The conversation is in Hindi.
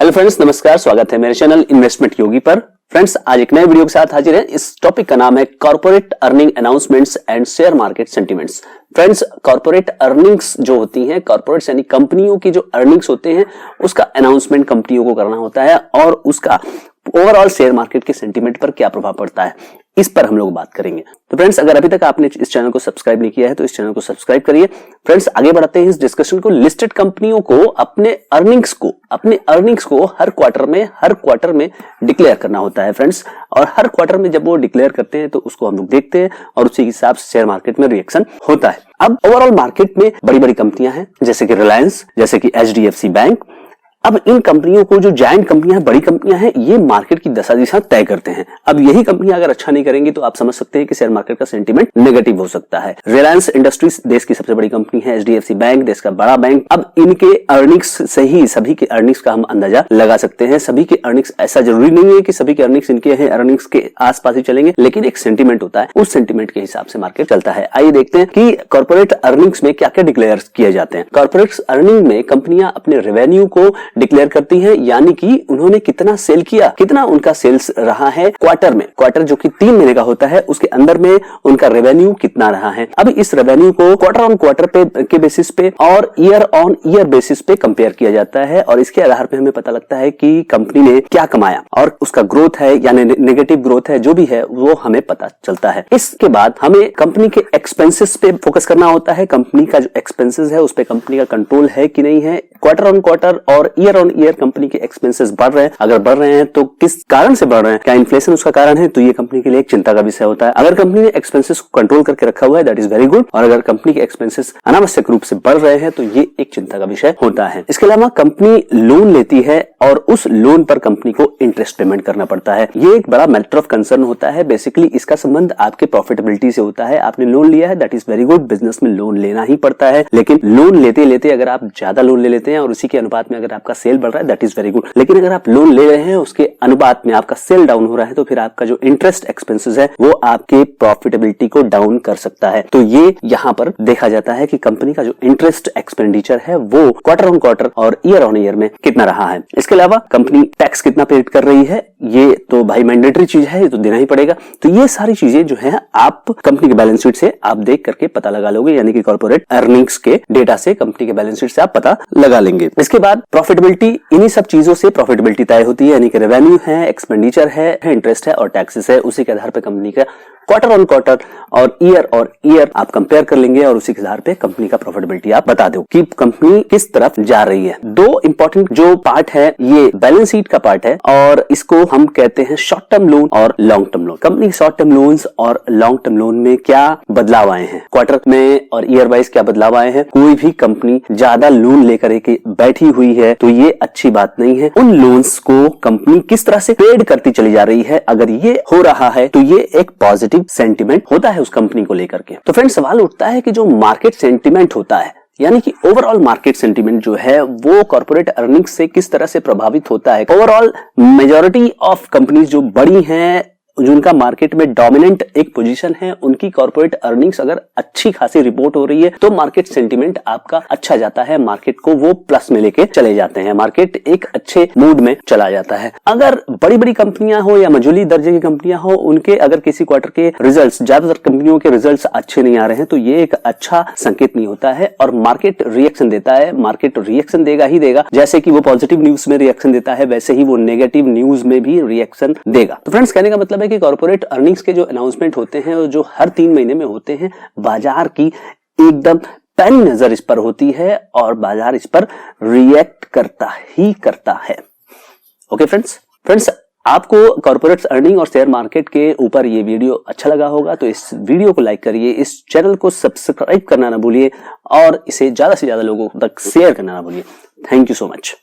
हेलो फ्रेंड्स, नमस्कार। स्वागत है मेरे चैनल इन्वेस्टमेंट योगी पर। फ्रेंड्स, आज एक नए वीडियो के साथ हाजिर है। इस टॉपिक का नाम है corporate earning announcements and share market sentiments. Friends, corporate earnings जो होती हैं, कॉर्पोरेट्स यानी कंपनियों की जो अर्निंग्स होते हैं उसका अनाउंसमेंट कंपनियों को करना होता है और उसका ओवरऑल शेयर मार्केट के सेंटीमेंट पर क्या प्रभाव पड़ता है, इस पर हम लोग बात करेंगे। तो फ्रेंड्स, अगर अभी तक आपने इस चैनल को सब्सक्राइब नहीं किया है तो इस चैनल को सब्सक्राइब करिए। फ्रेंड्स, आगे बढ़ते हैं इस डिस्कशन को। लिस्टेड कंपनियों को अपने अर्निंग्स को हर क्वार्टर में डिक्लेयर करना होता है फ्रेंड्स, और हर क्वार्टर में जब वो डिक्लेयर करते हैं तो उसको हम लोग देखते हैं और उसी हिसाब से शेयर मार्केट में रिएक्शन होता है। अब ओवरऑल मार्केट में बड़ी बड़ी कंपनियां हैं, जैसे कि रिलायंस, जैसे कि HDFC बैंक। अब इन कंपनियों को, जो जायंट कंपनियां, बड़ी कंपनियां हैं, ये मार्केट की दशा दिशा तय करते हैं। अब यही कंपनियां अगर अच्छा नहीं करेंगी तो आप समझ सकते हैं कि शेयर मार्केट का सेंटीमेंट नेगेटिव हो सकता है। रिलायंस इंडस्ट्रीज देश की सबसे बड़ी कंपनी है, HDFC बैंक देश का बड़ा बैंक। अब इनके अर्निंग्स से ही सभी के अर्निंग्स का हम अंदाजा लगा सकते हैं। सभी के अर्निंग्स, ऐसा जरूरी नहीं है कि सभी के अर्निंग्स इनके हैं, अर्निंग्स के आसपास ही चलेंगे, लेकिन एक सेंटीमेंट होता है, उस सेंटीमेंट के हिसाब से मार्केट चलता है। आइए देखते हैं कि कॉर्पोरेट अर्निंग्स में क्या क्या डिक्लेयर किए जाते हैं। कॉर्पोरेट अर्निंग में कंपनियां अपने रेवेन्यू को डिक्लेयर करती है, यानी कि उन्होंने कितना सेल किया, कितना उनका सेल्स रहा है क्वार्टर में। क्वार्टर जो कि 3 महीने का होता है, उसके अंदर में उनका रेवेन्यू कितना रहा है। अब इस रेवेन्यू को क्वार्टर ऑन क्वार्टर पे के बेसिस पे और ईयर ऑन ईयर बेसिस पे कंपेयर किया जाता है और इसके आधार पे हमें पता लगता है कि कंपनी ने क्या कमाया और उसका ग्रोथ है या नेगेटिव ग्रोथ है, जो भी है वो हमें पता चलता है। इसके बाद हमें कंपनी के एक्सपेंसेस पे फोकस करना होता है। कंपनी का जो एक्सपेंसेस है उस पे कंपनी का कंट्रोल है कि नहीं है। क्वार्टर ऑन क्वार्टर और ईयर ऑन ईयर कंपनी के एक्सपेंसेस बढ़ रहे हैं, अगर बढ़ रहे हैं तो किस कारण से बढ़ रहे हैं, क्या इन्फ्लेशन उसका कारण है, तो ये कंपनी के लिए एक चिंता का विषय होता है। अगर कंपनी ने एक्सपेंसेस को कंट्रोल करके रखा हुआ है, दैट इज वेरी गुड, और अगर कंपनी के एक्सपेंसेस अनावश्यक रूप से बढ़ रहे हैं तो ये एक चिंता का विषय होता है। इसके अलावा कंपनी लोन लेती है और उस लोन पर कंपनी को इंटरेस्ट पेमेंट करना पड़ता है। ये एक बड़ा मैटर ऑफ कंसर्न होता है। बेसिकली इसका संबंध आपके प्रॉफिटेबिलिटी से होता है। आपने लोन लिया है, that is very good, business में लोन लेना ही पड़ता है, लेकिन लोन लेते लेते अगर आप ज्यादा लोन ले लेते हैं और उसी के अनुपात में अगर आपका सेल बढ़ रहा है, दैट इज वेरी गुड। लेकिन अगर आप लोन ले रहे हैं, उसके अनुपात में आपका सेल डाउन हो रहा है, तो फिर आपका जो इंटरेस्ट एक्सपेंसेस है वो आपके प्रॉफिटेबिलिटी को डाउन कर सकता है। तो ये यहाँ पर देखा जाता है कि कंपनी का जो इंटरेस्ट एक्सपेंडिचर है वो क्वार्टर ऑन क्वार्टर और ईयर ऑन ईयर में कितना रहा है। इसके अलावा कंपनी टैक्स कितना पेड कर रही है, ये तो भाई मैंडेटरी चीज है, ये तो देना ही पड़ेगा। तो ये सारी चीजें जो है आप कंपनी के बैलेंस शीट से आप देख करके पता लगा लोगे, यानी कि कॉर्पोरेट अर्निंग्स के डेटा से, कंपनी के बैलेंस शीट से आप पता लगा लेंगे। इसके बाद प्रॉफिटेबिलिटी, इन्हीं सब चीजों से प्रॉफिटेबिलिटी तय होती है, यानी कि रेवेन्यू है, एक्सपेंडिचर है, इंटरेस्ट है और टैक्सेस है। उसी के आधार पर कंपनी का क्वार्टर ऑन क्वार्टर और ईयर आप कंपेयर कर लेंगे और उसी के आधार पे कंपनी का प्रॉफिटेबिलिटी आप बता दो कि कंपनी किस तरफ जा रही है। दो इंपॉर्टेंट जो पार्ट है, ये बैलेंस शीट का पार्ट है और इसको हम कहते हैं शॉर्ट टर्म लोन और long term loan. Company short term loans और लॉन्ग टर्म लोन में क्या बदलाव आए हैं, क्वार्टर में और ईयर वाइज क्या बदलाव आए हैं। कोई भी कंपनी ज्यादा लोन लेकर के बैठी हुई है तो ये अच्छी बात नहीं है। उन लोन्स को कंपनी किस तरह से पेड करती चली जा रही है, अगर ये हो रहा है तो ये एक पॉजिटिव सेंटीमेंट होता है उस कंपनी को लेकर के। तो फ्रेंड्स, सवाल उठता है कि जो मार्केट सेंटीमेंट होता है, यानी कि ओवरऑल मार्केट सेंटीमेंट जो है वो कॉर्पोरेट अर्निंग्स से किस तरह से प्रभावित होता है। ओवरऑल मेजॉरिटी ऑफ कंपनीज जो बड़ी हैं, जिनका मार्केट में डोमिनेंट एक पोजीशन है, उनकी कॉर्पोरेट अर्निंग्स अगर अच्छी खासी रिपोर्ट हो रही है तो मार्केट सेंटीमेंट आपका अच्छा जाता है, मार्केट को वो प्लस में लेके चले जाते हैं, मार्केट एक अच्छे मूड में चला जाता है। अगर बड़ी बड़ी कंपनियां हो या मझोली दर्जे की कंपनियां हो, उनके अगर किसी क्वार्टर के रिजल्ट्स, ज्यादातर कंपनियों के रिजल्ट्स अच्छे नहीं आ रहे हैं, तो ये एक अच्छा संकेत नहीं होता है और मार्केट रिएक्शन देता है। मार्केट रिएक्शन देगा ही देगा, जैसे कि वो पॉजिटिव न्यूज में रिएक्शन देता है वैसे ही वो नेगेटिव न्यूज में भी रिएक्शन देगा। तो फ्रेंड्स, कहने का मतलब कि कॉर्पोरेट अर्निंग्स के जो अनाउंसमेंट होते हैं और जो हर 3 महीने में होते हैं, बाजार की एकदम पैनी नजर इस पर होती है और बाजार इस पर रिएक्ट करता ही करता है। ओके फ्रेंड्स, आपको कॉर्पोरेट अर्निंग और शेयर मार्केट के ऊपर ये वीडियो अच्छा लगा होगा तो इस वीडियो को लाइक करिए, इस चैनल को सब्सक्राइब करना ना भूलिए और इसे ज्यादा से ज्यादा लोगों तक शेयर करना ना भूलिए। Thank you so much.